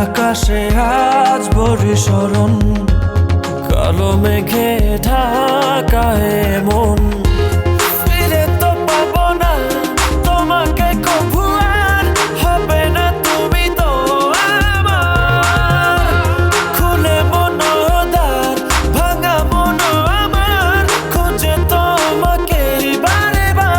আকাশে আজ বরিশরণ, কালো মেঘে ঢাকা মন। ফিরে তো পাবো না তোমাকে কভু, আর হবে না তুমি তো আমার। খুলে মনোদ্বার ভাঙা মন আমার, খুঁজে তোমাকে বারে বার।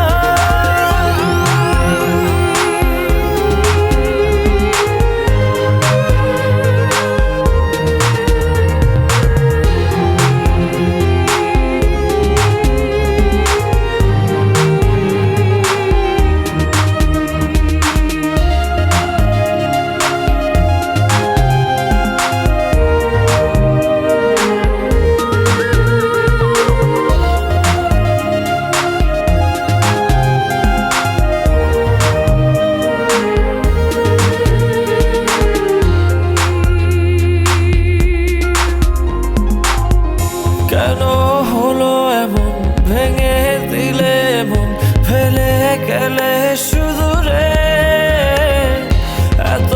কেন হলো এমন, ভেঙে দিলে মন, ফেলে গেলে শুধু রে। এত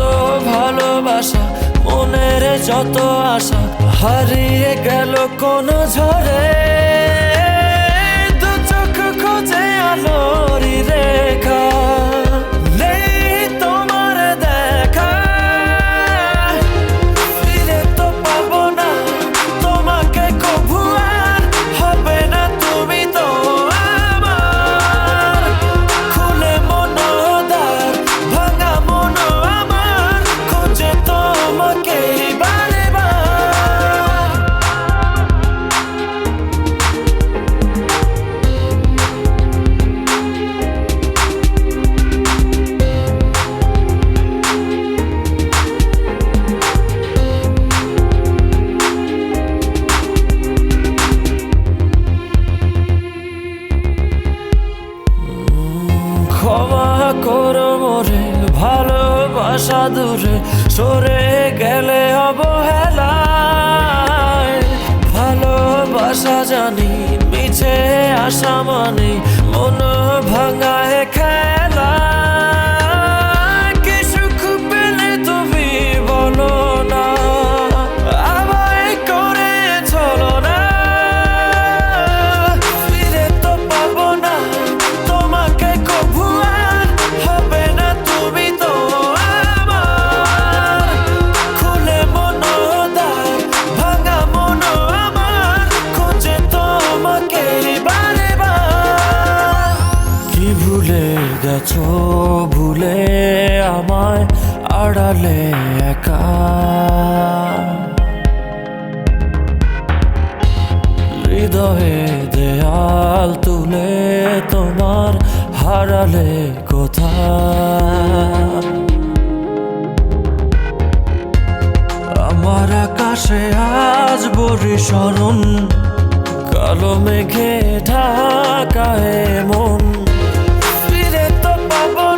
ভালোবাসা, মনের যত আশা, হারিয়ে গেল কোন ঝড়ে। দু চোখ খোঁজে আলোরই রেখা, নেই তোমার দেখা। ফিরে তো পাবো না তোমাকে কভু, আর হবে না তুমি তো আমার। খুলে মনোদ্বার ভাঙা মন আমার, খুঁজে তোমাকে বারে বার। ক্ষমা করো মোরে, ভালোবাসা দূরে সরে গেলে অবহেলায়। ভালোবাসা জানি মিছে আশা মানে, মন ভাঙায় খেলা। কি সুখ পেলে তুমি বলো না, আমায় করে চলো না। ফিরে তো পাবো না তোমাকে কভু, আর হবে না তুমি তো আমার। খুলে মনোদ্বার ভাঙা মন আমার, খুঁজে তোমাকে বারে বার। কি ভুলে গেছো, ভুলে আমায় আড়ালে একা। হৃদয়ে দেয়াল তুলে তোমার হারালে কোথা। আমার আকাশে আজ বরিশরণ, কালো মেঘে ঢাকা মন। ফিরে তো পাবো